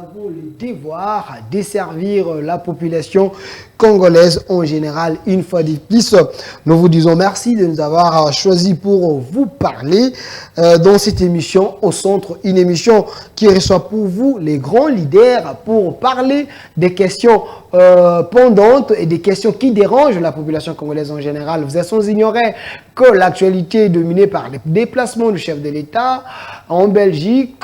avons le devoir de servir la population congolaise en général. Une fois de plus, nous vous disons merci de nous avoir choisi pour vous parler dans cette émission Au Centre, une émission qui reçoit pour vous les grands leaders pour parler des questions pendantes et des questions qui dérangent la population congolaise en général. Vous êtes sans ignorer que l'actualité est dominée par les déplacements du chef de l'État en Belgique,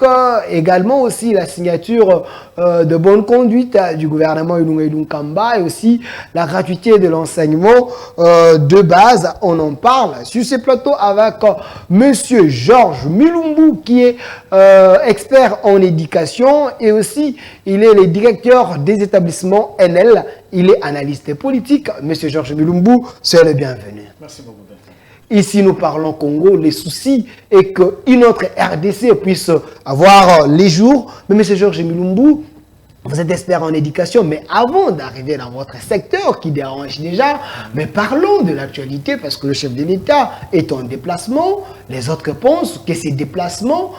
également aussi la signature de bonne conduite du gouvernement Ilunga Ilunkamba et aussi la gratuité de l'enseignement de base. On en parle sur ce plateau avec Monsieur Georges Mulumbu qui est expert en éducation et aussi il est le directeur des établissements NL. Il est analyste politique. Monsieur Georges Mulumbu, c'est le bienvenu. Merci beaucoup. Ici, nous parlons Congo. Le souci est qu'une autre RDC puisse avoir les jours. Mais M. Georges Mulumbu, vous êtes expert en éducation, mais avant d'arriver dans votre secteur qui dérange déjà, mais parlons de l'actualité parce que le chef de l'État est en déplacement. Les autres pensent que ces déplacements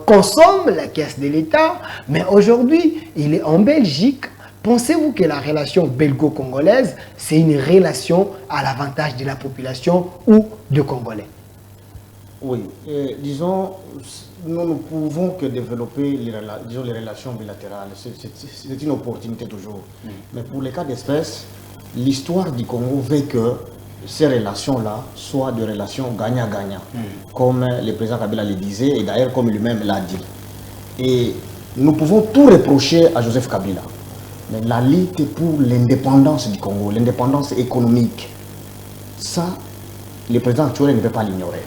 consomment la caisse de l'État. Mais aujourd'hui, il est en Belgique. Pensez-vous que la relation belgo-congolaise, c'est une relation à l'avantage de la population ou de Congolais? Oui, disons, nous ne pouvons que développer les relations bilatérales. C'est une opportunité toujours. Mais pour les cas d'espèce, l'histoire du Congo veut que ces relations-là soient des relations gagnant-gagnant, comme le président Kabila le disait, et d'ailleurs comme lui-même l'a dit. Et nous pouvons tout reprocher à Joseph Kabila. Mais la lutte pour l'indépendance du Congo, l'indépendance économique, ça, le président actuel ne peut pas l'ignorer.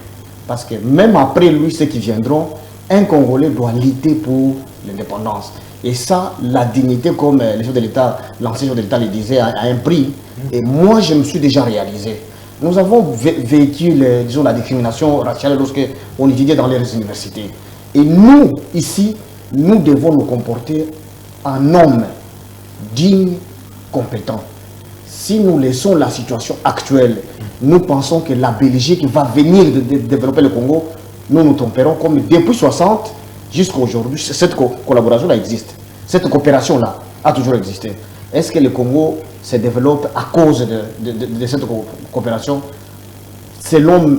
Parce que même après lui, ceux qui viendront, un Congolais doit lutter pour l'indépendance. Et ça, la dignité, comme le chef de l'État, l'ancien chef de l'État le disait, a un prix. Et moi, je me suis déjà réalisé. Nous avons vécu, disons, la discrimination raciale lorsque on étudiait dans les universités. Et nous, ici, nous devons nous comporter en hommes digne, compétent. Si nous laissons la situation actuelle, nous pensons que la Belgique va venir de développer le Congo, nous nous tromperons comme depuis 60 jusqu'à aujourd'hui, cette collaboration-là existe. Cette coopération-là a toujours existé. Est-ce que le Congo se développe à cause de cette coopération? Selon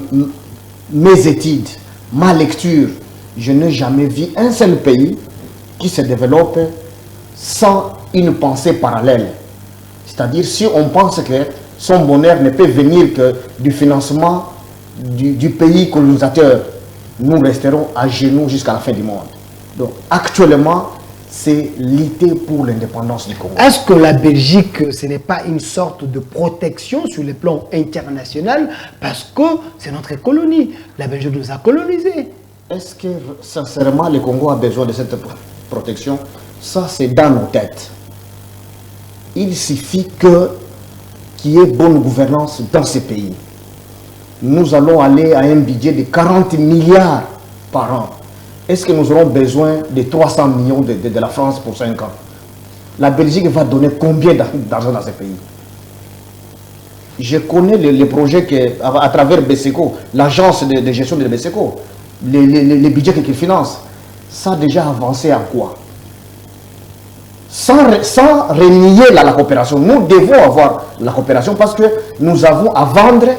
mes études, ma lecture, je n'ai jamais vu un seul pays qui se développe sans une pensée parallèle. C'est-à-dire, si on pense que son bonheur ne peut venir que du financement du pays colonisateur, nous resterons à genoux jusqu'à la fin du monde. Donc, actuellement, c'est lutter pour l'indépendance du Congo. Est-ce que la Belgique, ce n'est pas une sorte de protection sur le plan international parce que c'est notre colonie? La Belgique nous a colonisés. Est-ce que, sincèrement, le Congo a besoin de cette protection? Ça, c'est dans nos têtes. Il suffit qu'il y ait bonne gouvernance dans ces pays. Nous allons aller à un budget de 40 milliards par an. Est-ce que nous aurons besoin de 300 millions de la France pour 5 ans? La Belgique va donner combien d'argent dans ces pays? Je connais les projets à travers BSECO, l'agence de gestion de BSECO, les budgets qu'ils financent. Ça a déjà avancé à quoi? Sans renier la coopération. Nous devons avoir la coopération parce que nous avons à vendre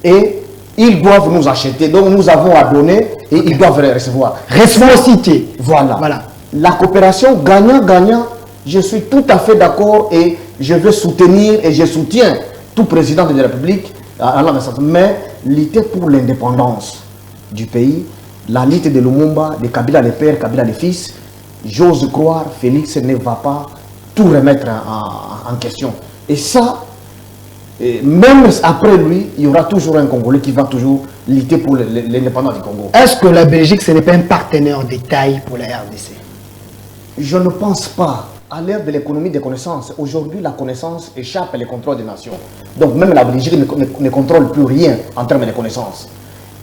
et ils doivent nous acheter. Donc nous avons à donner et ils doivent recevoir. Réciprocité. Voilà. La coopération gagnant-gagnant, je suis tout à fait d'accord et je veux soutenir et je soutiens tout président de la République à la naissance. Mais lutter pour l'indépendance du pays, la lutte de Lumumba, de Kabila le père, Kabila le fils, j'ose croire Félix ne va pas tout remettre en question. Et ça, même après lui, il y aura toujours un Congolais qui va toujours lutter pour l'indépendance du Congo. Est-ce que la Belgique, ce n'est pas un partenaire de taille pour la RDC? Je ne pense pas. À l'ère de l'économie des connaissances, aujourd'hui, la connaissance échappe au contrôle des nations. Donc même la Belgique ne contrôle plus rien en termes de connaissances.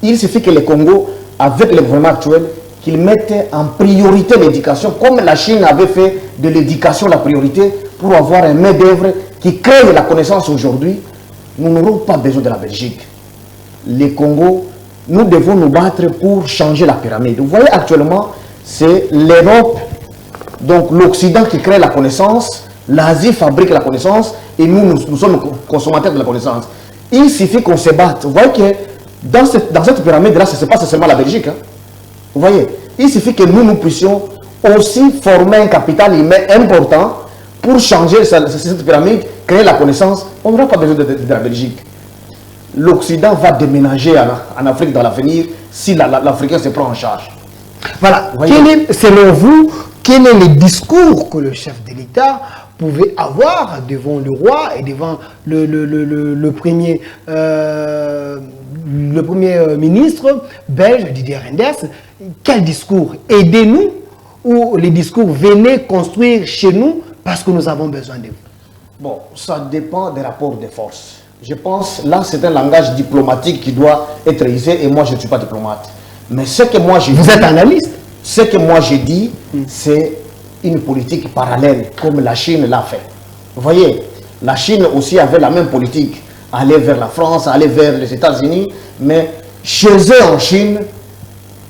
Il suffit que le Congo, avec le gouvernement actuel, qu'ils mettent en priorité l'éducation, comme la Chine avait fait de l'éducation la priorité pour avoir un main-d'œuvre qui crée la connaissance aujourd'hui. Nous n'aurons pas besoin de la Belgique. Le Congo, nous devons nous battre pour changer la pyramide. Vous voyez actuellement, c'est l'Europe Donc l'Occident qui crée la connaissance, l'Asie fabrique la connaissance et nous sommes consommateurs de la connaissance. Il suffit qu'on se batte. Vous voyez que dans cette pyramide-là, ce n'est pas seulement la Belgique. Hein. Vous voyez, il suffit que nous puissions aussi former un capital humain important pour changer cette pyramide, créer la connaissance. On n'aura pas besoin de la Belgique. L'Occident va déménager en Afrique dans l'avenir si l'Africain se prend en charge. Voilà. Selon vous, quel est le discours que le chef de l'État pouvait avoir devant le roi et devant le premier ministre belge, Didier Reynders? Quel discours? Aidez-nous ou les discours venez construire chez nous parce que nous avons besoin de vous? Bon, ça dépend des rapports de force. Je pense, là, c'est un langage diplomatique qui doit être usé et moi, je ne suis pas diplomate. Mais ce que moi, j'ai dit... Vous êtes analyste? Ce que moi, j'ai dit, c'est une politique parallèle, comme la Chine l'a fait. Vous voyez, la Chine aussi avait la même politique. Aller vers la France, aller vers les États-Unis. Mais chez eux, en Chine,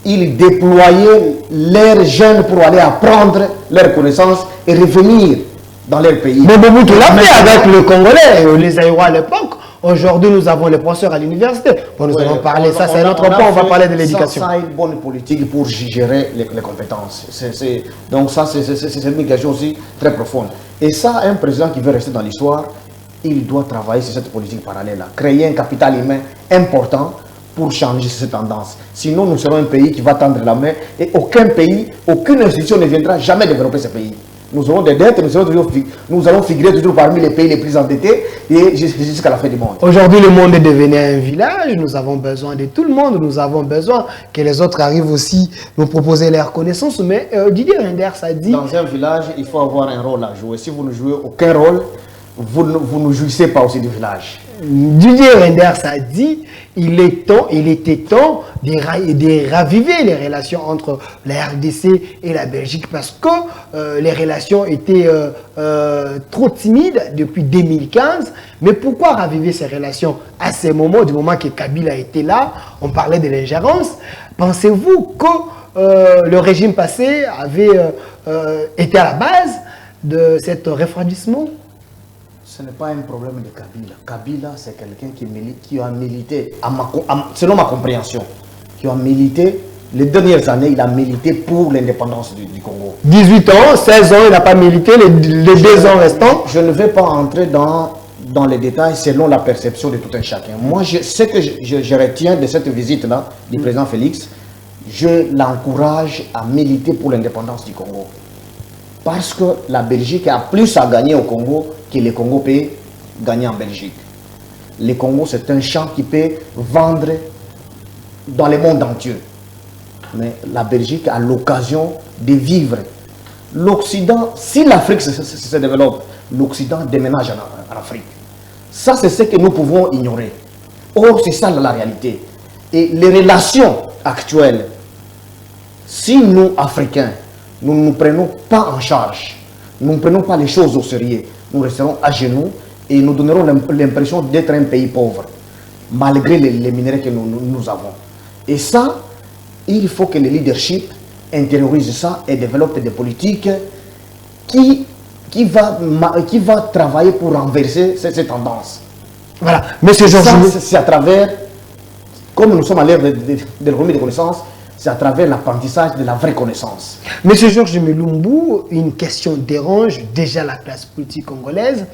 ils déployaient leurs jeunes pour aller apprendre leurs connaissances et revenir dans leur pays. Mais Mobutu l'a fait avec le Congolais, les Aïrois à l'époque. Aujourd'hui, nous avons les professeurs à l'université. Bon, nous allons parler, ça c'est un autre point, on va parler de l'éducation. Ça a une bonne politique pour gérer les compétences. Donc ça, c'est une question aussi très profonde. Et ça, un président qui veut rester dans l'histoire, il doit travailler sur cette politique parallèle-là. Créer un capital humain important pour changer cette tendance. Sinon, nous serons un pays qui va tendre la main et aucun pays, aucune institution ne viendra jamais développer ce pays. Nous aurons des dettes, nous allons figurer toujours parmi les pays les plus endettés et jusqu'à la fin du monde. Aujourd'hui, le monde est devenu un village. Nous avons besoin de tout le monde. Nous avons besoin que les autres arrivent aussi nous proposer leurs connaissances. Mais Didier Reynders a dit... Dans un village, il faut avoir un rôle à jouer. Si vous ne jouez aucun rôle, vous ne jouissez pas aussi du village. Didier Reynders a dit il était temps de raviver les relations entre la RDC et la Belgique parce que les relations étaient trop timides depuis 2015. Mais pourquoi raviver ces relations à ce moment, du moment que Kabila était là? On parlait de l'ingérence. Pensez-vous que le régime passé avait été à la base de cet refroidissement? Ce n'est pas un problème de Kabila. Kabila, c'est quelqu'un qui a milité, selon ma compréhension, qui a milité, les dernières années, il a milité pour l'indépendance du Congo. 18 ans, 16 ans, il n'a pas milité, les 2 ans restants. Je ne vais pas entrer dans les détails selon la perception de tout un chacun. Moi, ce que je retiens de cette visite-là du président Félix, je l'encourage à militer pour l'indépendance du Congo. Parce que la Belgique a plus à gagner au Congo que le Congo peut gagner en Belgique. Le Congo, c'est un champ qui peut vendre dans le monde entier. Mais la Belgique a l'occasion de vivre. L'Occident, si l'Afrique se développe, l'Occident déménage en Afrique. Ça, c'est ce que nous pouvons ignorer. Or, c'est ça la réalité. Et les relations actuelles, si nous, Africains, nous ne nous prenons pas en charge, nous ne prenons pas les choses au sérieux, nous resterons à genoux et nous donnerons l'impression d'être un pays pauvre, malgré les minerais que nous avons. Et ça, il faut que le leadership intériorise ça et développe des politiques qui va travailler pour renverser ces tendances. Voilà, Monsieur Georges. C'est à travers, comme nous sommes à l'ère de remise de connaissances, c'est à travers l'apprentissage de la vraie connaissance. Monsieur Georges Mulumbu, une question dérange déjà la classe politique congolaise.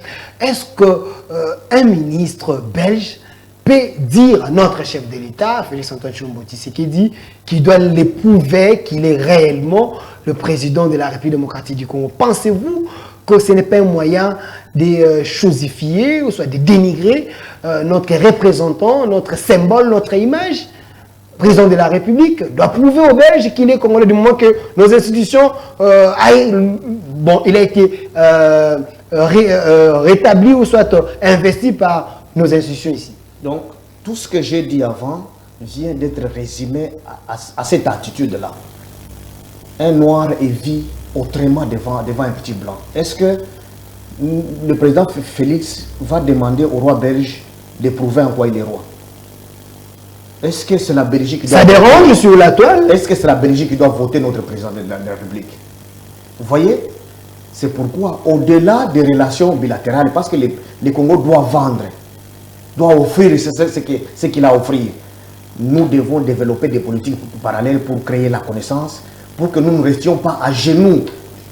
Est-ce qu'un ministre belge peut dire à notre chef de l'État, Félix-Antoine Tshilombo Tshisekedi, qu'il doit l'éprouver qu'il est réellement le président de la République démocratique du Congo? Pensez-vous que ce n'est pas un moyen de chosifier ou soit de dénigrer notre représentant, notre symbole, notre image? Président de la République doit prouver aux Belges qu'il est congolais du moment que nos institutions il a été rétabli ou soit investi par nos institutions ici. Donc, tout ce que j'ai dit avant vient d'être résumé à cette attitude-là. Un noir est vu autrement devant un petit blanc. Est-ce que le président Félix va demander au roi belge de prouver en quoi il est roi? Est-ce que c'est la Belgique qui doit... Ça dérange sur la toile? Est-ce que c'est la Belgique qui doit voter notre président de la République? Vous voyez? C'est pourquoi, au-delà des relations bilatérales, parce que les Congo doit vendre, doit offrir ce qu'il a à offrir, nous devons développer des politiques parallèles pour créer la connaissance, pour que nous ne restions pas à genoux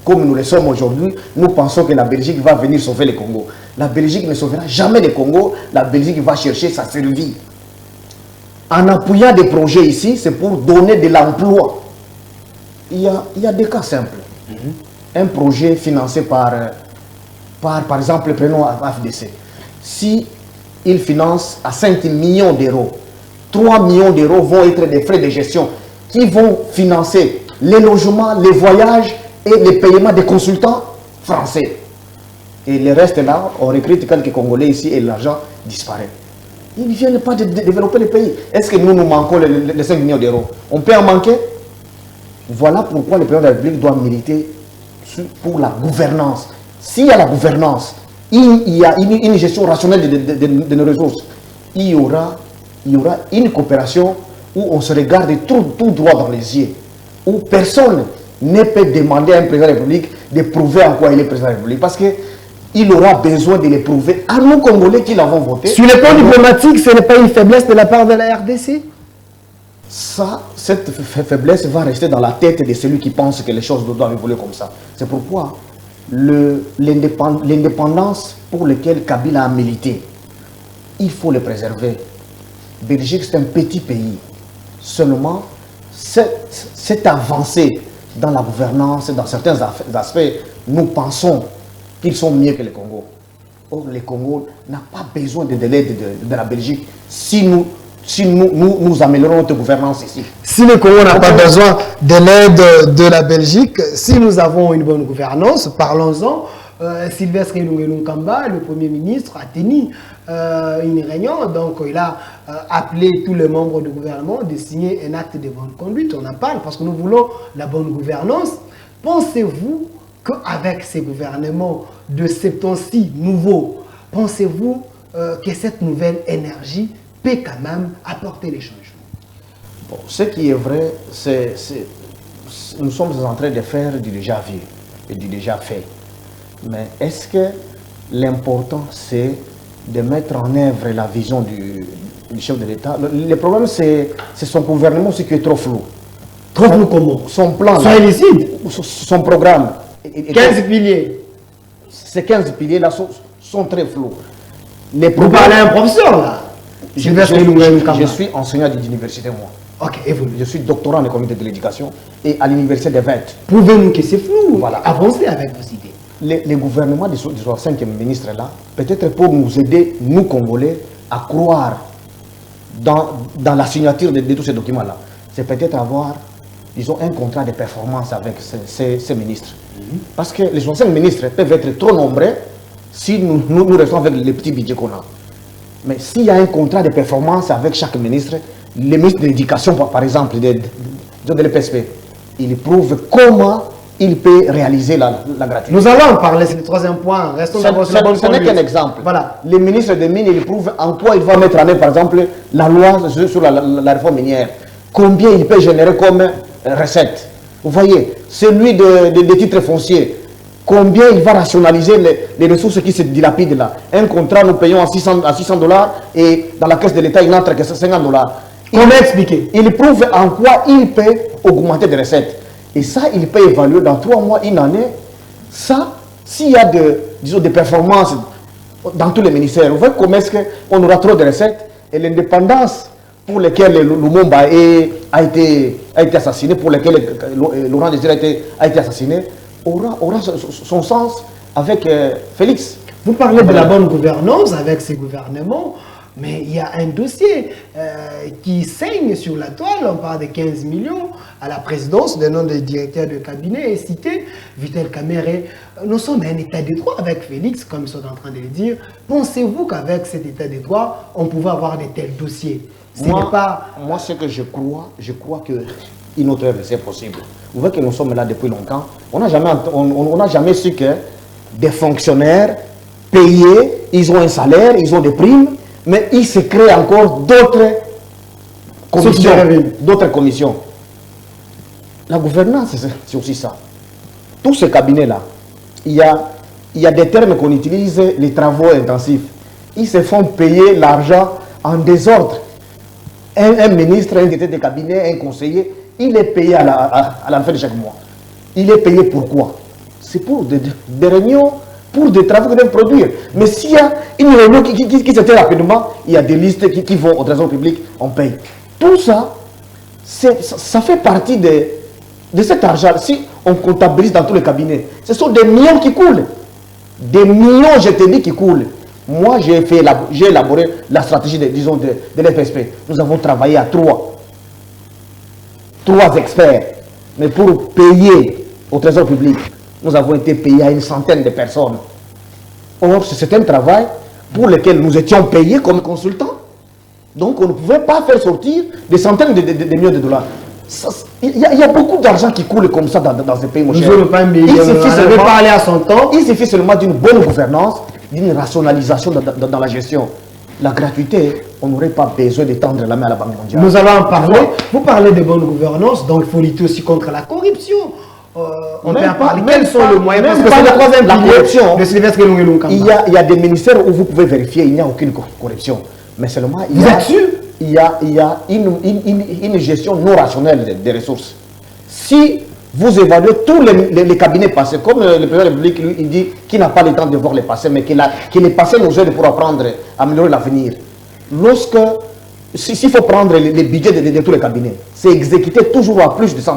comme nous le sommes aujourd'hui. Nous pensons que la Belgique va venir sauver le Congo. La Belgique ne sauvera jamais le Congo, la Belgique va chercher sa survie. En appuyant des projets ici, c'est pour donner de l'emploi. Il y a des cas simples. Un projet financé par exemple, prenons AFDC. Si il finance à 5 millions d'euros, 3 millions d'euros vont être des frais de gestion qui vont financer les logements, les voyages et les paiements des consultants français. Et le reste là, on recrute quelques Congolais ici et l'argent disparaît. Ils ne viennent pas de développer le pays. Est-ce que nous manquons les 5 millions d'euros? On peut en manquer? Voilà pourquoi le président de la République doit militer pour la gouvernance. S'il y a la gouvernance, il y a une gestion rationnelle de nos ressources, il y aura une coopération où on se regarde tout droit dans les yeux, où personne ne peut demander à un président de la République de prouver en quoi il est président de la République, parce qu'il aura besoin de le prouver à nous Congolais qui l'avons voté. Sur le plan diplomatique, ce n'est pas une faiblesse de la part de la RDC? Cette faiblesse va rester dans la tête de celui qui pense que les choses doivent évoluer comme ça. C'est pourquoi l'indépendance pour laquelle Kabila a milité, il faut le préserver. Belgique, c'est un petit pays. Seulement, cette avancée dans la gouvernance, dans certains aspects, nous pensons qu'ils sont mieux que le Congo. Or, le Congo n'a pas besoin de l'aide de la Belgique si nous améliorons notre gouvernance ici. Si le Congo n'a pas besoin de l'aide de la Belgique, si nous avons une bonne gouvernance, parlons-en. Sylvestre Ilunga Kamba, le Premier ministre, a tenu une réunion, donc il a appelé tous les membres du gouvernement de signer un acte de bonne conduite. On en parle parce que nous voulons la bonne gouvernance. Pensez-vous qu'avec ces gouvernements de 76 nouveaux, pensez-vous que cette nouvelle énergie peut quand même apporter les changements? Bon, ce qui est vrai, nous sommes en train de faire du déjà vu et du déjà fait. Mais est-ce que l'important, c'est de mettre en œuvre la vision du chef de l'État? Le problème, c'est son gouvernement aussi qui est trop flou. Trop flou comment? Son plan. Soyez lucide. Son programme. 15 piliers. Ces 15 piliers-là sont très flous. Vous parlez à un professeur, là? Je suis enseignant d'université, moi. Ok, et vous? Je suis doctorant en économie de l'éducation et à l'université de Vette. Prouvez-nous que c'est flou. Voilà. Avancez avec vos idées. Les gouvernements des 5 ministres là, peut-être pour nous aider, nous Congolais, à croire dans la signature de tous ces documents-là, c'est peut-être avoir, disons, un contrat de performance avec ces ministres. Parce que les 5 ministres peuvent être trop nombreux si nous restons avec les petits budgets qu'on a. Mais s'il y a un contrat de performance avec chaque ministre, les ministres de l'éducation, par exemple, de l'EPSP, ils prouvent comment il peut réaliser la gratuité. Nous allons en parler, c'est le troisième point. Restons d'abord sur la bonne conduite. Ce n'est qu'un exemple. Voilà. Le ministre des Mines, il prouve en quoi il va mettre en œuvre, par exemple, la loi sur la réforme minière. Combien il peut générer comme recette. Vous voyez, celui des titres fonciers, combien il va rationaliser les ressources qui se dilapident là. Un contrat, nous payons à $600 et dans la caisse de l'État, il n'entre que $50. Comment expliquer? Il prouve en quoi il peut augmenter des recettes. Et ça, il peut évaluer dans 3 mois, une année. Ça, s'il y a des performances dans tous les ministères, vous voyez comment est-ce qu'on aura trop de recettes et l'indépendance pour laquelle Lumumba a été assassiné, pour laquelle Laurent Désiré a été assassiné, aura son sens avec Félix. Vous parlez de la bonne gouvernance avec ces gouvernements, mais il y a un dossier qui saigne sur la toile. On parle de 15 millions à la présidence. Le nom du directeur de cabinet est cité, Vital Kamere. Nous sommes un état de droit avec Félix, comme ils sont en train de le dire. Pensez-vous qu'avec cet état de droit, on pouvait avoir de tels dossiers? Moi, ce que je crois qu'une autre œuvre, c'est possible. Vous voyez que nous sommes là depuis longtemps. On n'a jamais su que des fonctionnaires payés, ils ont un salaire, ils ont des primes, mais il se crée encore d'autres commissions. La gouvernance, c'est aussi ça. tous ces cabinets-là, il y a des termes qu'on utilise, les travaux intensifs. Ils se font payer l'argent en désordre. Un ministre, un directeur de cabinet, un conseiller, il est payé à la fin de chaque mois. Il est payé pourquoi? C'est pour des réunions, pour des travaux qu'ils doivent produire. Mais s'il y a une réunion qui se fait rapidement, il y a des listes qui vont au trésor public, on paye. Tout ça, ça fait partie de cet argent. Si on comptabilise dans tous les cabinets, ce sont des millions qui coulent. Des millions, je te dis, qui coulent. Moi, j'ai élaboré la stratégie de l'FSP. Nous avons travaillé à trois experts. Mais pour payer au trésor public, nous avons été payés à une centaine de personnes. Or, c'est un travail pour lequel nous étions payés comme consultants. Donc, on ne pouvait pas faire sortir des centaines de millions de dollars. Il y a beaucoup d'argent qui coule comme ça dans ce pays, mon cher. Il suffit seulement d'une bonne gouvernance, d'une rationalisation dans la gestion. La gratuité, on n'aurait pas besoin de tendre la main à la Banque mondiale. Nous allons en parler. Vous parlez de bonne gouvernance, donc il faut lutter aussi contre la corruption. On peut en parler. Quels sont les moyens? Parce que c'est le troisième pilier. Il y a des ministères où vous pouvez vérifier, il n'y a aucune corruption. Mais seulement, il y a une gestion non rationnelle des ressources. Si vous évaluez tous les cabinets passés, comme le président de la République, lui, il dit qu'il n'a pas le temps de voir les passés, mais que les passés nous aident pour apprendre à améliorer l'avenir. S'il faut prendre les budgets de tous les cabinets, c'est exécuté toujours à plus de 100%.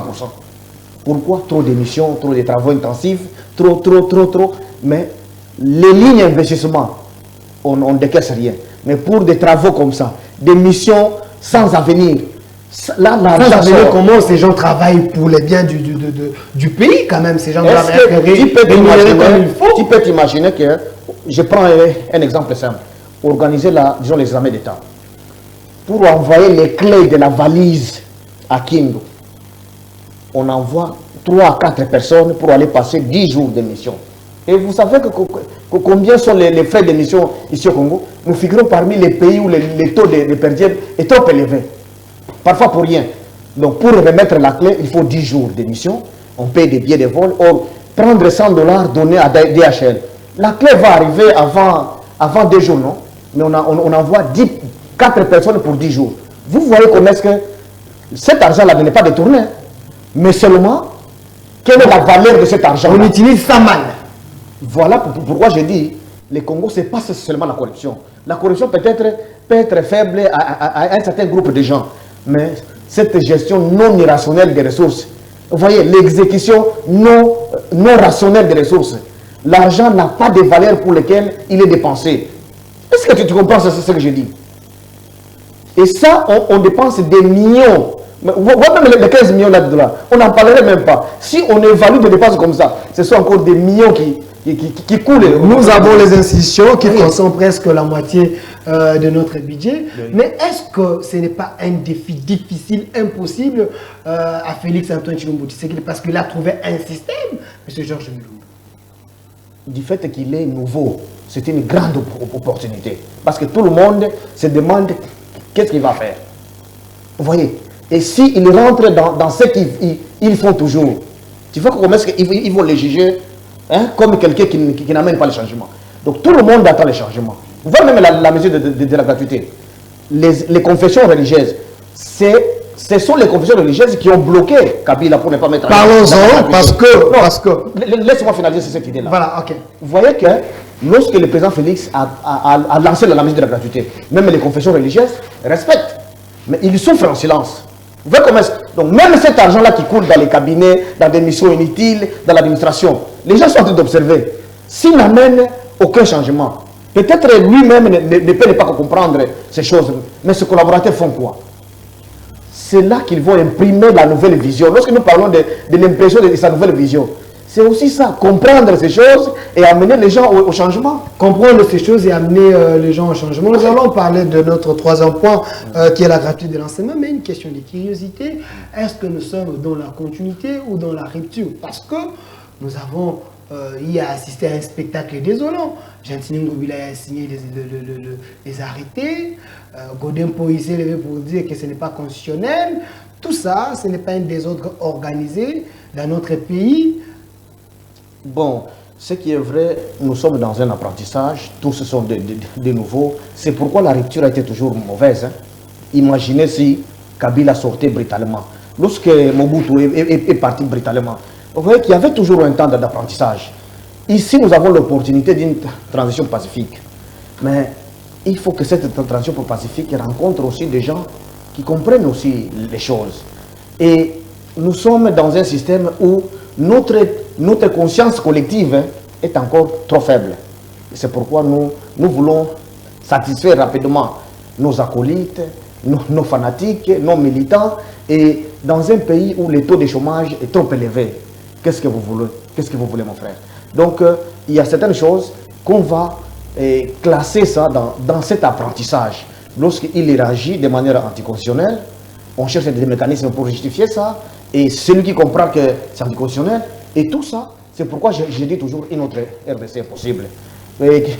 Pourquoi? Trop d'émissions, trop de travaux intensifs, trop. Mais les lignes d'investissement, on ne décaisse rien. Mais pour des travaux comme ça, des missions sans avenir, là, comment ces gens travaillent pour les biens du pays quand même, ces gens doivent tu peux t'imaginer que, je prends un exemple simple, organiser les examens d'État. Pour envoyer les clés de la valise à Kingo, on envoie 3 à 4 personnes pour aller passer 10 jours de mission. Et vous savez combien sont les frais de mission ici au Congo? Nous figurons parmi les pays où les taux de perdième est trop élevé. Parfois pour rien. Donc pour remettre la clé, il faut 10 jours de mission. On paye des billets de vol. Or, prendre $100 donné à DHL. La clé va arriver avant 2 jours, non? Mais on envoie 4 personnes pour 10 jours. Vous voyez comment est-ce que cet argent-là n'est pas détourné. Mais seulement, quelle est la valeur de cet argent? On utilise ça mal. Voilà pourquoi je dis, le Congo, ce n'est pas seulement la corruption. La corruption peut être faible à un certain groupe de gens. Mais cette gestion non irrationnelle des ressources, vous voyez, l'exécution non rationnelle des ressources, l'argent n'a pas de valeur pour laquelle il est dépensé. Est-ce que tu comprends ce que je dis? Et ça, on dépense des millions. Voilà même les 15 millions de dollars. On n'en parlerait même pas. Si on évalue des dépenses comme ça, ce sont encore des millions qui coulent. Nous avons les institutions qui consomment presque la moitié de notre budget. Oui. Mais est-ce que ce n'est pas un défi difficile, impossible à Félix-Antoine Tshilombo Tshisekedi parce qu'il a trouvé un système, M. Georges Mulumba? Du fait qu'il est nouveau, c'est une grande opportunité. Parce que tout le monde se demande qu'est-ce qu'il va faire. Vous voyez? Et s'il rentre dans ce qu'ils font toujours, tu vois comment est-ce qu'ils vont les juger comme quelqu'un qui n'amène pas le changement. Donc tout le monde attend le changement. Vous voyez même la mesure de la gratuité. Les confessions religieuses, ce sont les confessions religieuses qui ont bloqué Kabila pour ne pas mettre... Parlons-en, parce que... Laisse-moi finaliser cette idée-là. Voilà, ok. Vous voyez que lorsque le président Félix a lancé la mesure de la gratuité, même les confessions religieuses respectent. Mais ils souffrent en silence. Vous voyez comment est-ce... Donc même cet argent-là qui coule dans les cabinets, dans des missions inutiles, dans l'administration, les gens sont en train d'observer. S'il n'amène aucun changement, peut-être lui-même ne peut pas comprendre ces choses, mais ses collaborateurs font quoi? C'est là qu'ils vont imprimer la nouvelle vision. Lorsque nous parlons de l'impression de sa nouvelle vision, c'est aussi ça, comprendre ces choses et amener les gens au changement. Comprendre ces choses et amener les gens au changement. Nous allons parler de notre troisième point qui est la gratuité de l'enseignement, mais une question de curiosité. Est-ce que nous sommes dans la continuité ou dans la rupture? Parce que nous avons assisté à un spectacle désolant. Gentini Ngobila a signé les arrêtés. Godin Poïse s'est levé pour dire que ce n'est pas constitutionnel. Tout ça, ce n'est pas un désordre organisé dans notre pays. Bon, ce qui est vrai, nous sommes dans un apprentissage, tous ce sont des nouveaux. C'est pourquoi la rupture a été toujours mauvaise. Hein. Imaginez si Kabila sortait brutalement. Lorsque Mobutu est parti brutalement, vous voyez qu'il y avait toujours un temps d'apprentissage. Ici, nous avons l'opportunité d'une transition pacifique. Mais il faut que cette transition pacifique rencontre aussi des gens qui comprennent aussi les choses. Et nous sommes dans un système où notre conscience collective est encore trop faible. C'est pourquoi nous voulons satisfaire rapidement nos acolytes, nos fanatiques, nos militants. Et dans un pays où le taux de chômage est trop élevé, qu'est-ce que vous voulez? Qu'est-ce que vous voulez, mon frère? Donc, il y a certaines choses qu'on va classer ça dans cet apprentissage. Lorsqu'il réagit de manière anticonstitutionnelle, on cherche des mécanismes pour justifier ça. Et celui qui comprend que c'est anticonstitutionnel, et tout ça, c'est pourquoi je dis toujours une autre RDC possible.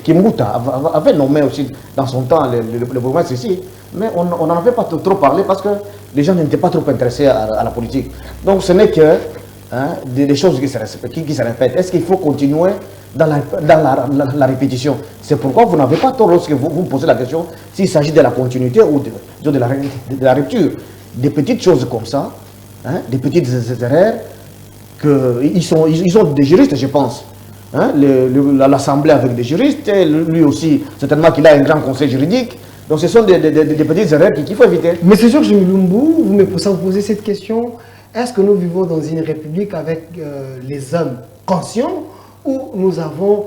Kimbuta avait nommé aussi dans son temps le bourgmestre ici, mais on n'en avait pas trop parlé parce que les gens n'étaient pas trop intéressés à la politique. Donc ce n'est que des choses qui se répètent. Est-ce qu'il faut continuer dans la répétition? C'est pourquoi vous n'avez pas tort lorsque vous posez la question s'il s'agit de la continuité ou de la rupture. Des petites choses comme ça, des petites erreurs, ils ont des juristes, je pense. L'Assemblée avec des juristes, lui aussi, certainement qu'il a un grand conseil juridique. Donc ce sont des petites erreurs qu'il faut éviter. Mais c'est sûr que vous posez cette question. Est-ce que nous vivons dans une république avec les hommes conscients ou nous avons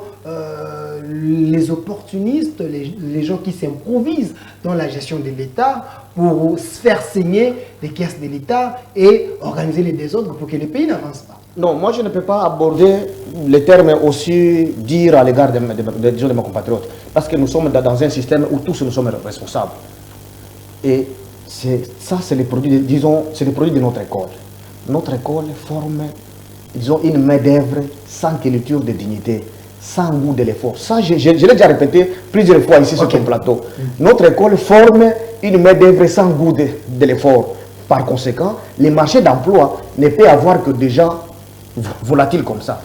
les opportunistes, les gens qui s'improvisent dans la gestion de l'État pour faire saigner les caisses de l'État et organiser les désordres pour que le pays n'avance pas? Non, moi je ne peux pas aborder les termes aussi durs à l'égard de mes compatriotes. Parce que nous sommes dans un système où tous nous sommes responsables. Et ça, c'est les produits, c'est les produits de notre école. Notre école forme, disons, une main-d'œuvre sans culture de dignité, sans goût de l'effort. Ça, je l'ai déjà répété plusieurs fois ici sur le plateau. Notre école forme une main-d'œuvre sans goût de l'effort. Par conséquent, les marchés d'emploi ne peuvent avoir que des gens volatiles comme ça.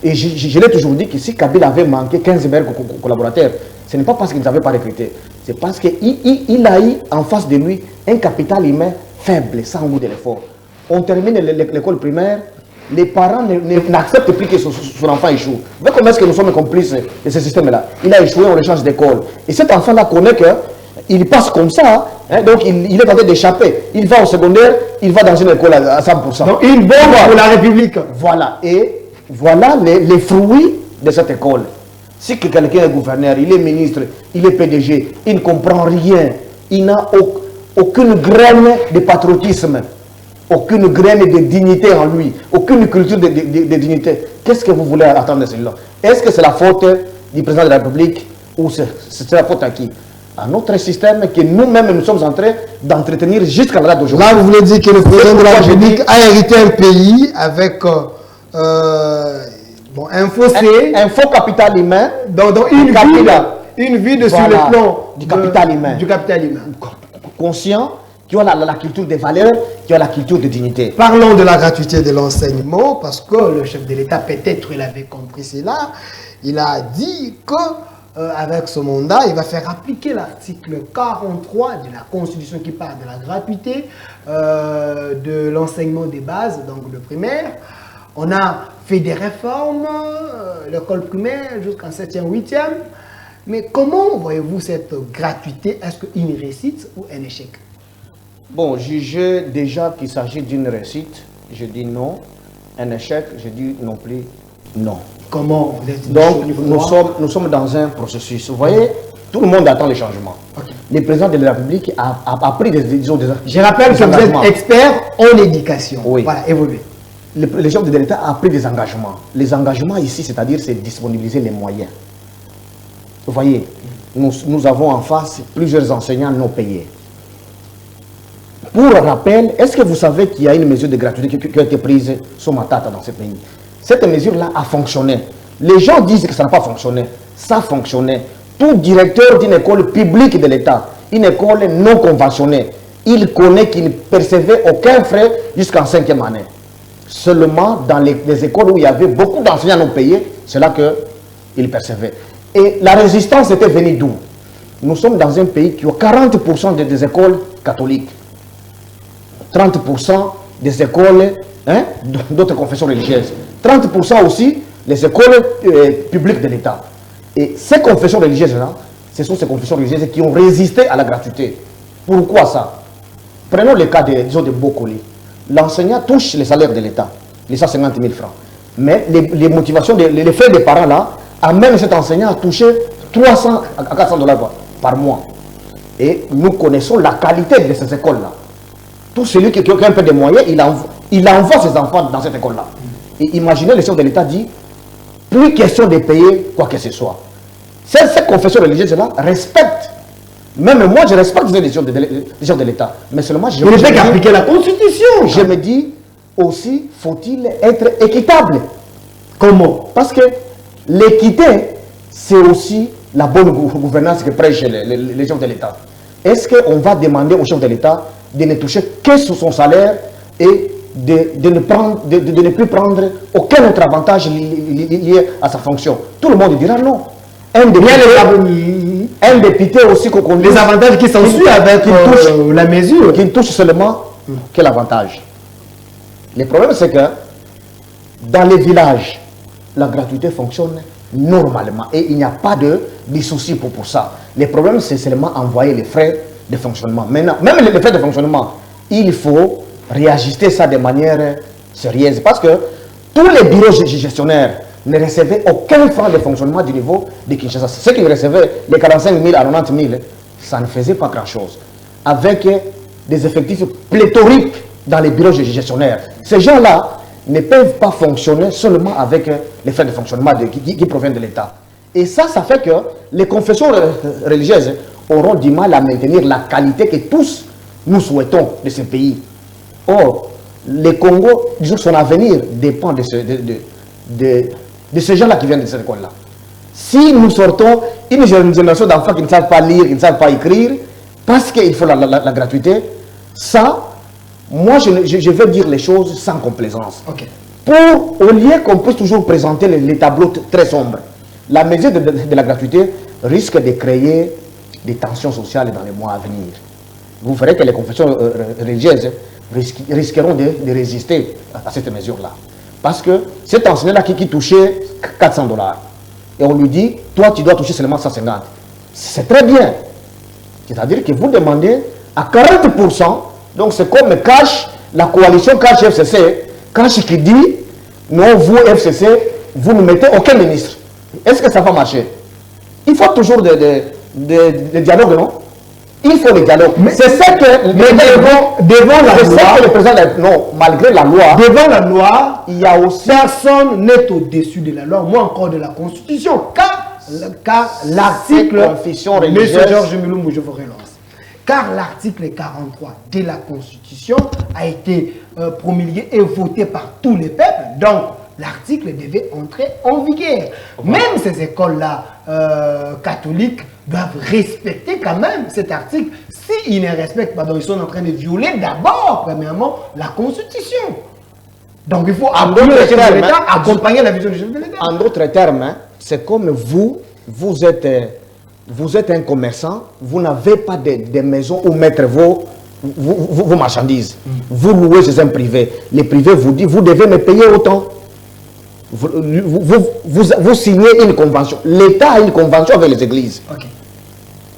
Et je l'ai toujours dit que si Kabila avait manqué 15 meilleurs collaborateurs, ce n'est pas parce qu'ils n'avaient pas recruté, c'est parce qu'il a eu en face de lui un capital humain faible, sans goût de l'effort. On termine l'école primaire, les parents n'acceptent plus que son enfant échoue. Vous voyez comment est-ce que nous sommes complices de ce système-là? Il a échoué, on le change d'école. Et cet enfant-là connaît qu'il passe comme ça, donc il est en train d'échapper. Il va au secondaire, il va dans une école à 100%. Donc il bombe pour la République. Voilà, et voilà les fruits de cette école. Si quelqu'un est gouverneur, il est ministre, il est PDG, il ne comprend rien, il n'a aucune graine de patriotisme, aucune graine de dignité en lui, aucune culture de dignité. Qu'est-ce que vous voulez attendre de celui-là? Est-ce que c'est la faute du président de la République ou c'est la faute à qui? À notre système que nous-mêmes nous sommes en train d'entretenir jusqu'à la date d'aujourd'hui. Là, vous voulez dire que le président de la République a hérité un pays avec un fossé, un faux capital humain, dans une vide sur le plan du capital humain. Conscient, qui a la culture des valeurs, qui a la culture de dignité. Parlons de la gratuité de l'enseignement, parce que le chef de l'État, peut-être, il avait compris cela. Il a dit que avec ce mandat, il va faire appliquer l'article 43 de la Constitution qui parle de la gratuité de l'enseignement des bases, donc le primaire. On a fait des réformes, l'école primaire jusqu'en 7e, 8e. Mais comment voyez-vous cette gratuité? Est-ce qu'une réussite ou un échec? Bon, jugez déjà qu'il s'agit d'une réussite. Je dis non. Un échec, je dis non plus non. Comment vous êtes? Donc, nous sommes dans un processus. Vous voyez, tout le monde attend les changements. Okay. Le président de la République a pris des Je rappelle que vous êtes expert en éducation. Oui. Voilà, évoluez. Le chef de l'État a pris des engagements. Les engagements ici, c'est-à-dire, c'est disponibiliser les moyens. Vous voyez, nous avons en face plusieurs enseignants non payés. Pour rappel, est-ce que vous savez qu'il y a une mesure de gratuité qui a été prise sur ma tête dans ce pays? Cette mesure-là a fonctionné. Les gens disent que ça n'a pas fonctionné. Ça a fonctionné. Tout directeur d'une école publique de l'État, une école non conventionnée, il connaît qu'il ne percevait aucun frais jusqu'en 5e année. seulement dans les écoles où il y avait beaucoup d'enseignants non payés, c'est là qu'ils percevaient. Et la résistance était venue d'où? Nous sommes dans un pays qui a 40% des écoles catholiques, 30% des écoles d'autres confessions religieuses, 30% aussi les écoles publiques de l'État. Et ces confessions religieuses-là, ce sont ces confessions religieuses qui ont résisté à la gratuité. Pourquoi ça? Prenons le cas de Bokoli. L'enseignant touche les salaires de l'État, les 150 000 francs. Mais les motivations, les frais des parents là, amènent cet enseignant à toucher 300 à 400 dollars par mois. Et nous connaissons la qualité de ces écoles-là. Tout celui qui a un peu de moyens, il envoie ses enfants dans cette école-là. Et imaginez, le chef de l'État dit, plus question de payer quoi que ce soit. Cette confession religieuse-là respecte. Même moi, je respecte les décisions de l'État. Mais seulement, je ne fait qu'appliquer la Constitution. Je me dis, aussi, faut-il être équitable? Comment? Parce que l'équité, c'est aussi la bonne gouvernance que prêchent les chefs de l'État. Est-ce qu'on va demander au chef de l'État de ne toucher que sur son salaire et de ne plus prendre aucun autre avantage lié à sa fonction? Tout le monde dira non. Un député aussi qu'on les avantages qui s'ensuivent avec la mesure. Qui ne touche seulement que l'avantage. Le problème, c'est que dans les villages, la gratuité fonctionne normalement et il n'y a pas de souci pour ça. Le problème, c'est seulement envoyer les frais de fonctionnement. Maintenant, même les frais de fonctionnement, il faut réajuster ça de manière sérieuse parce que tous les bureaux gestionnaires ne recevaient aucun franc de fonctionnement du niveau de Kinshasa. Ceux qui recevaient les 45 000 à 90 000, ça ne faisait pas grand-chose. Avec des effectifs pléthoriques dans les bureaux gestionnaires. Ces gens-là ne peuvent pas fonctionner seulement avec les frais de fonctionnement qui proviennent de l'État. Et ça fait que les confessions religieuses auront du mal à maintenir la qualité que tous nous souhaitons de ce pays. Or, le Congo, disons, son avenir dépend de ces gens-là qui viennent de cette école-là. Si nous sortons une génération d'enfants qui ne savent pas lire, qui ne savent pas écrire, parce qu'il faut la gratuité, ça, moi, je vais dire les choses sans complaisance. Okay. Au lieu qu'on puisse toujours présenter les tableaux très sombres, la mesure de la gratuité risque de créer des tensions sociales dans les mois à venir. Vous verrez que les confessions religieuses risqueront de résister à cette mesure-là. Parce que cet enseignant-là qui touchait 400 dollars, et on lui dit, toi tu dois toucher seulement 150. C'est très bien. C'est-à-dire que vous demandez à 40%, donc c'est comme Cash, la coalition Cash FCC, Cash qui dit, non, vous FCC, vous ne mettez aucun ministre. Est-ce que ça va marcher? Il faut toujours des dialogues, non? Il faut le dialogue. C'est ça que devant la loi, le président, non, malgré la loi, devant la loi, il y a aussi personne n'est au-dessus de la loi, moins encore de la Constitution, car l'article, Monsieur Georges Milumbu, je vous relance, car l'article 43 de la Constitution a été promulgué et voté par tous les peuples, donc l'article devait entrer en vigueur. Même ces écoles-là catholiques doivent respecter quand même cet article. S'ils ne respectent pas, donc ils sont en train de violer d'abord, premièrement, la Constitution. Donc il faut accompagner la vision du chef de l'État. En d'autres termes, c'est comme vous êtes un commerçant, vous n'avez pas de maison où mettre vos marchandises. Vous louez chez un privé. Le privé vous dit, vous devez me payer autant. Vous signez une convention. L'État a une convention avec les églises. Okay.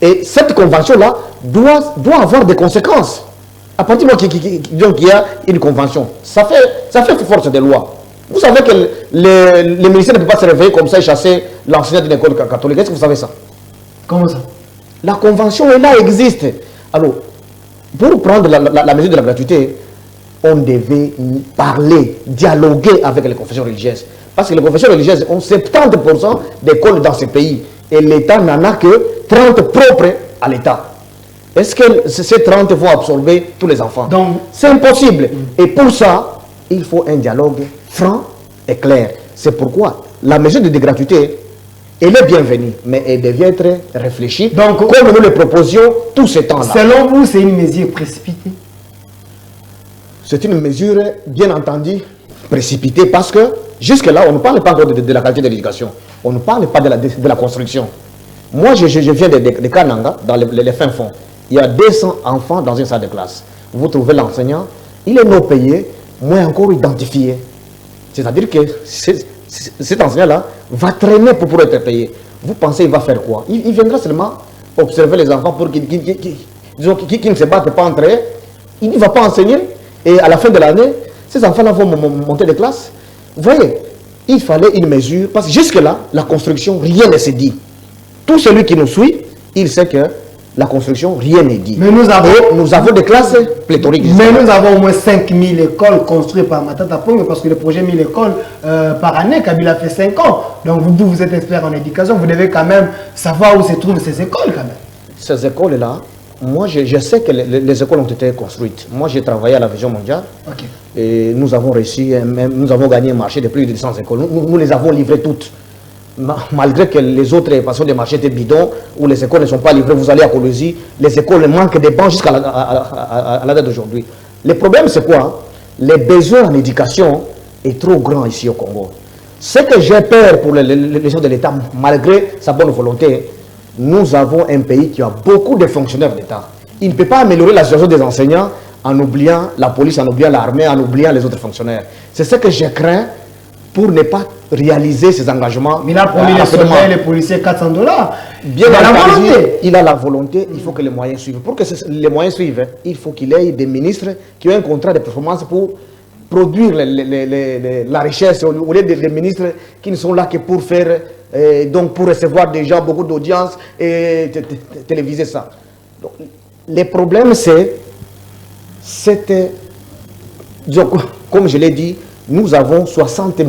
Et cette convention-là doit avoir des conséquences. À partir du moment qu'il y a une convention, ça fait force de loi. Vous savez que le ministère ne peut pas se réveiller comme ça et chasser l'enseignant d'une école catholique. Est-ce que vous savez ça? Comment ça? La convention est là, existe. Alors, pour prendre la mesure de la gratuité, on devait parler, dialoguer avec les confessions religieuses. Parce que les confessions religieuses ont 70% d'écoles dans ce pays. Et l'État n'en a que 30 propres à l'État. Est-ce que ces 30 vont absorber tous les enfants? Donc, c'est impossible. Et pour ça, il faut un dialogue franc et clair. C'est pourquoi la mesure de gratuité, elle est bienvenue, mais elle devait être réfléchie. Donc, comme nous le proposions tout ce temps-là. Selon vous, c'est une mesure précipitée? C'est une mesure, bien entendu, précipité parce que jusque-là, on ne parle pas encore de la qualité de l'éducation. On ne parle pas de la construction. Moi, je viens de Kananga, dans les fins fonds. Il y a 200 enfants dans une salle de classe. Vous trouvez l'enseignant, il est non payé, moins encore identifié. C'est-à-dire que cet enseignant-là va traîner pour être payé. Vous pensez qu'il va faire quoi? Il viendra seulement observer les enfants pour qu'ils ne se battent pas entre eux. Il ne va pas enseigner. Et à la fin de l'année, ces enfants-là vont monter de classe. Vous voyez, il fallait une mesure. Parce que jusque-là, la construction, rien ne s'est dit. Tout celui qui nous suit, il sait que la construction, rien n'est dit. Mais nous avons des classes pléthoriques. Mais nous avons au moins 5000 écoles construites par Matata Pongo, parce que le projet 1000 écoles par année, Kabila fait 5 ans. Donc vous êtes expert en éducation, vous devez quand même savoir où se trouvent ces écoles quand même. Ces écoles-là, moi je sais que les écoles ont été construites. Moi j'ai travaillé à la Vision mondiale. Okay. Et nous avons réussi, nous avons gagné un marché de plus de 100 écoles. Nous les avons livrées toutes. Malgré que les autres façons de marché étaient bidons, où les écoles ne sont pas livrées, vous allez à Colosie, les écoles manquent de bancs jusqu'à la date d'aujourd'hui. Le problème c'est quoi? Les besoins en éducation est trop grand ici au Congo. Ce que j'ai peur pour les gens de l'État, malgré sa bonne volonté, nous avons un pays qui a beaucoup de fonctionnaires d'État. Il ne peut pas améliorer la situation des enseignants en oubliant la police, en oubliant l'armée, en oubliant les autres fonctionnaires. C'est ce que je crains pour ne pas réaliser ces engagements. Mais là, pour les policiers, 400 $. Bien la volonté. Il a la volonté, il faut que les moyens suivent. Pour que les moyens suivent, il faut qu'il ait des ministres qui ont un contrat de performance pour produire la richesse, au lieu des ministres qui ne sont là que pour faire, donc pour recevoir des gens, beaucoup d'audience et téléviser ça. Donc, les problèmes, comme je l'ai dit, nous avons 60 000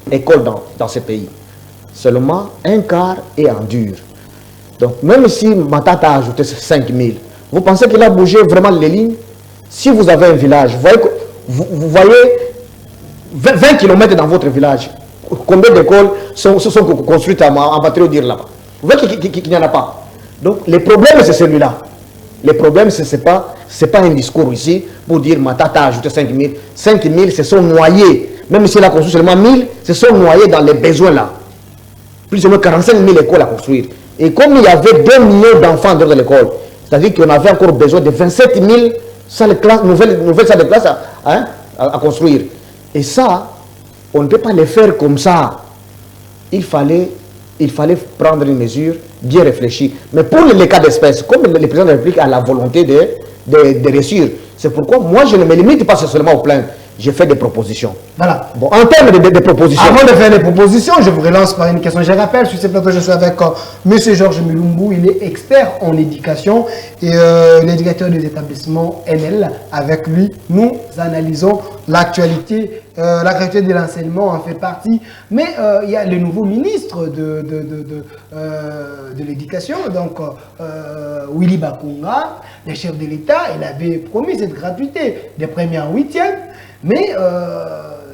écoles dans ce pays. Seulement un quart est en dur. Donc même si Matata a ajouté 5 000, vous pensez qu'il a bougé vraiment les lignes? Si vous avez un village, vous voyez 20 km dans votre village, combien d'écoles sont construites en patriote là-bas? Vous voyez qu'il n'y en a pas. Donc le problème c'est celui-là. Le problème c'est pas un discours ici pour dire Matata a ajouté 5 000. 5 000 se sont noyés. Même s'il a construit seulement 1000, se sont noyés dans les besoins là. Plus ou moins 45 000 écoles à construire. Et comme il y avait 2 millions d'enfants dans l'école, c'est-à-dire qu'on avait encore besoin de 27 000 nouvelles salles de classe à construire. Et ça, on ne peut pas les faire comme ça. Il fallait prendre une mesure bien réfléchie. Mais pour les cas d'espèce, comme le président de la République a la volonté de réussir, c'est pourquoi moi je ne me limite pas seulement aux plaintes. J'ai fait des propositions. Voilà. Bon, en termes de propositions. Avant de faire des propositions, je vous relance par une question. Je rappelle, sur ce plateau, je suis avec M. Georges Mulumbu. Il est expert en éducation et l'éducateur des établissements NL. Avec lui, nous analysons l'actualité. L'actualité de l'enseignement en fait partie. Mais il y a le nouveau ministre de l'éducation, donc Willy Bakunga, le chef de l'État. Il avait promis cette gratuité des premières en 8e. Mais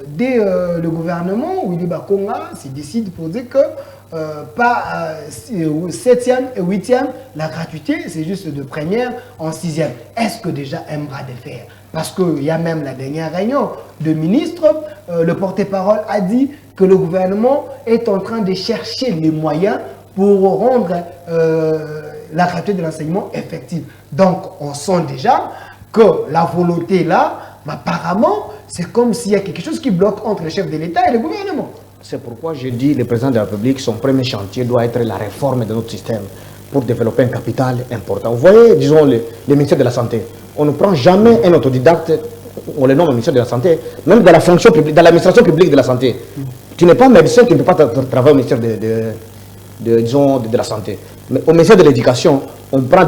dès le gouvernement, Willy Bakunga se décide pour dire que pas 7e et 8e, la gratuité, c'est juste de première en 6e. Est-ce que déjà un bras de fer? Parce qu'il y a même la dernière réunion de ministres, le porte-parole a dit que le gouvernement est en train de chercher les moyens pour rendre la gratuité de l'enseignement effective. Donc, on sent déjà que la volonté là, apparemment, c'est comme s'il y a quelque chose qui bloque entre le chef de l'État et le gouvernement. C'est pourquoi je dis que le président de la République, son premier chantier doit être la réforme de notre système pour développer un capital important. Vous voyez, disons, le ministère de la Santé. On ne prend jamais un autodidacte, on le nomme ministère de la Santé, même dans la fonction publique, dans l'administration publique de la Santé. Tu n'es pas médecin, tu ne peux pas travailler au ministère de la Santé. Mais au ministère de l'Éducation, on prend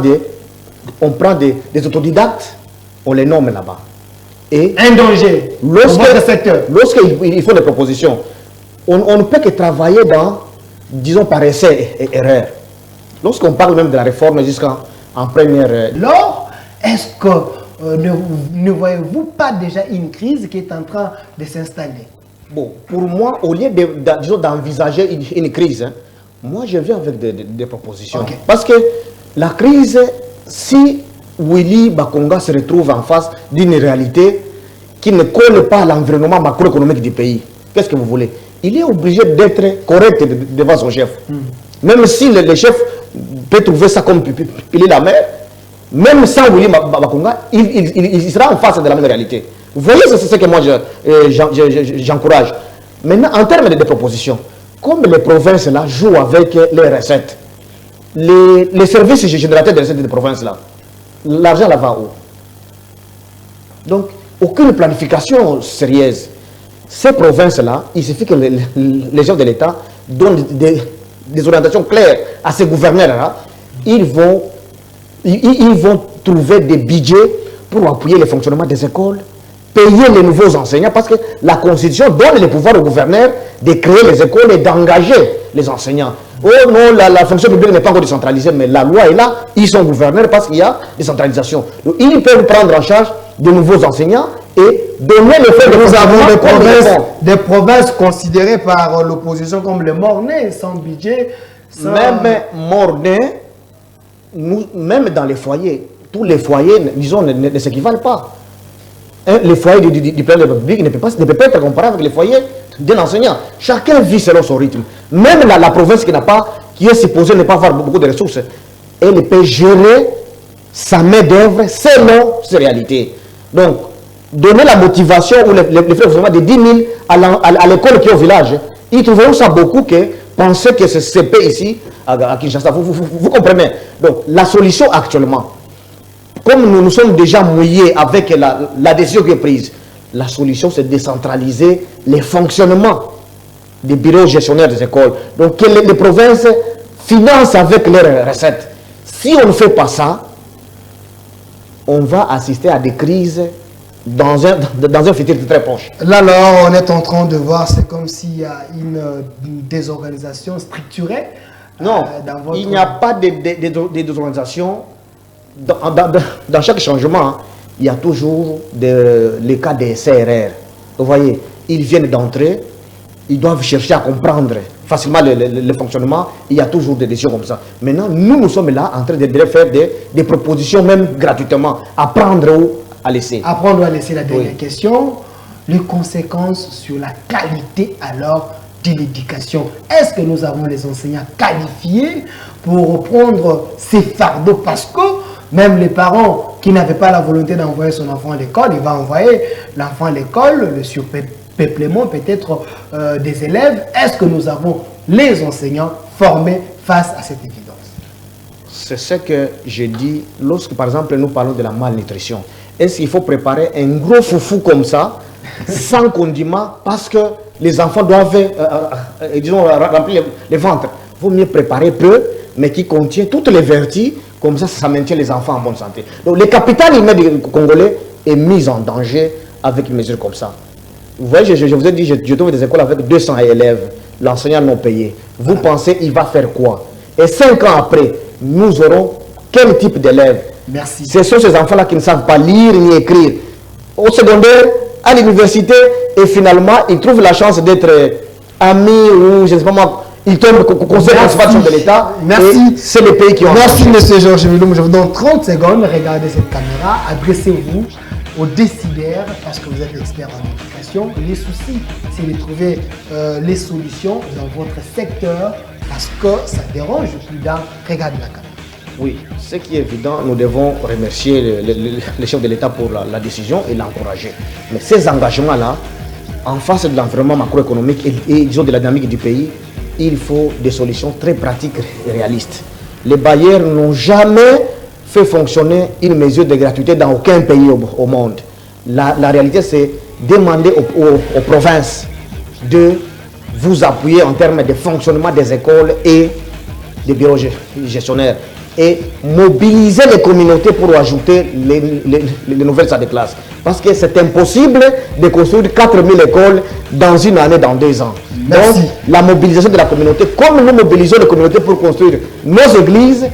des autodidactes, on les nomme là-bas. Et un danger lorsqu'ils font des propositions, on ne peut que travailler dans, disons, par essai et erreur. Lorsqu'on parle même de la réforme jusqu'en première... Alors, est-ce que ne voyez-vous pas déjà une crise qui est en train de s'installer? Bon, pour moi, au lieu d'envisager une crise, moi je viens avec des propositions. Okay. Parce que la crise, si Willy Bakunga se retrouve en face d'une réalité qui ne colle pas à l'environnement macroéconomique du pays, qu'est-ce que vous voulez? Il est obligé d'être correct devant son chef. Même si le chef peut trouver ça comme piler la mer, même sans Willy Bakonga, il sera en face de la même réalité. Vous voyez, c'est ce que moi j'encourage. Maintenant, en termes de propositions, comme les provinces là jouent avec les recettes, les services générateurs de recettes des provinces là, l'argent là va où? Donc, aucune planification sérieuse. Ces provinces-là, il suffit que les gens de l'État donnent des orientations claires à ces gouverneurs-là, ils vont trouver des budgets pour appuyer le fonctionnement des écoles, payer les nouveaux enseignants, parce que la Constitution donne le pouvoir aux gouverneurs de créer les écoles et d'engager les enseignants. Oh non, la fonction publique n'est pas encore décentralisée, mais la loi est là, ils sont gouverneurs parce qu'il y a décentralisation. Donc, ils peuvent prendre en charge de nouveaux enseignants et donner le fait que nous avons des provinces considérées par l'opposition comme les mornais, sans budget. Sans... Même mornais, même dans les foyers, tous les foyers, disons, ne s'équivalent pas. Les foyers du président de la République ne peut pas être comparé avec les foyers d'un enseignant. Chacun vit selon son rythme. Même la province qui est supposée ne pas avoir beaucoup de ressources, elle peut gérer sa main-d'œuvre selon ses réalités. Donc, donner la motivation ou les frais de 10 000 à l'école qui est au village, ils trouveront ça beaucoup que penser que c'est CP ici, à Kinshasa. Vous comprenez? Donc, la solution actuellement, comme nous sommes déjà mouillés avec la décision qui est prise, la solution c'est de décentraliser les fonctionnements des bureaux gestionnaires des écoles. Donc, que les provinces financent avec leurs recettes. Si on ne fait pas ça, on va assister à des crises dans un futur très proche. Là, alors, on est en train de voir, c'est comme s'il y a une désorganisation structurée. Non, il n'y a pas de désorganisation. Dans chaque changement, hein, il y a toujours les cas des CRR. Vous voyez, ils viennent d'entrer, ils doivent chercher à comprendre facilement le fonctionnement. Il y a toujours des décisions comme ça. Maintenant, nous sommes là en train de faire des propositions, même gratuitement, à prendre ou à laisser. À prendre ou à laisser, la dernière question. Les conséquences sur la qualité alors de l'éducation. Est-ce que nous avons les enseignants qualifiés pour reprendre ces fardeaux? Parce que même les parents qui n'avaient pas la volonté d'envoyer son enfant à l'école, il va envoyer l'enfant à l'école, le surpeuplement peut-être des élèves. Est-ce que nous avons les enseignants formés face à cette évidence? C'est ce que je dis lorsque, par exemple, nous parlons de la malnutrition. Est-ce qu'il faut préparer un gros foufou comme ça, sans condiment, parce que les enfants doivent, disons, remplir les ventres? Il vaut mieux préparer peu, mais qui contient toutes les vertus, comme ça maintient les enfants en bonne santé. Donc, le capital humain des Congolais est mis en danger avec une mesure comme ça. Vous voyez, je vous ai dit, je trouve des écoles avec 200 élèves, l'enseignant non payé. Vous pensez, il va faire quoi? Et 5 ans après, nous aurons quel type d'élèves? Merci. Ce sont ces enfants-là qui ne savent pas lire ni écrire. Au secondaire, à l'université, et finalement, ils trouvent la chance d'être amis ou, je ne sais pas moi, ils tombent conseil principal de l'État. Merci. C'est les pays qui ont... Merci, M. Georges Miloum. Je vous donne 30 secondes. Regardez cette caméra. Adressez-vous aux décideurs, parce que vous êtes expert en éducation. Les soucis, c'est de trouver les solutions dans votre secteur, parce que ça dérange plus d'un. Regardez la caméra. Oui, ce qui est évident, nous devons remercier les chefs de l'État pour la décision et l'encourager. Mais ces engagements-là, en face de l'environnement macroéconomique et disons de la dynamique du pays, il faut des solutions très pratiques et réalistes. Les bailleurs n'ont jamais fait fonctionner une mesure de gratuité dans aucun pays au monde. La réalité, c'est demander aux provinces de vous appuyer en termes de fonctionnement des écoles et des bureaux gestionnaires et mobiliser les communautés pour ajouter les nouvelles salles de classe. Parce que c'est impossible de construire 4000 écoles dans une année, dans 2 ans. Merci. Donc, la mobilisation de la communauté, comme nous mobilisons les communautés pour construire nos églises,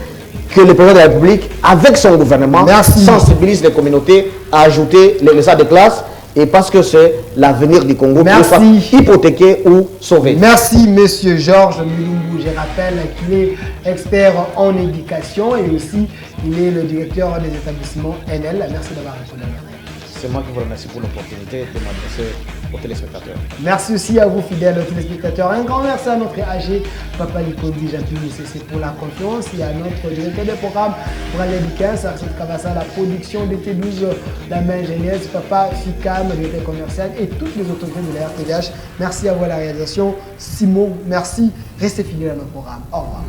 que le président de la République, avec son gouvernement, sensibilise les communautés à ajouter les salles de classe, et parce que c'est l'avenir du Congo qui soit hypothéqué ou sauvé. Merci, Monsieur Georges Milumbu. Je rappelle qu'il est expert en éducation et aussi il est le directeur des établissements NL. Merci d'avoir répondu à c'est moi qui vous remercie pour l'opportunité de m'adresser aux téléspectateurs. Merci aussi à vous, fidèles téléspectateurs. Un grand merci à notre AG, Papa Likondi Jacques c'est pour la confiance, et à notre directeur de programme, Bralé Dikens, Arsène Kavassa, la production DT12, la main ingénieuse, Papa Fikam, le directeur commercial et toutes les autorités de la RTVH. Merci à vous à la réalisation. Simon, merci. Restez fidèles à notre programme. Au revoir.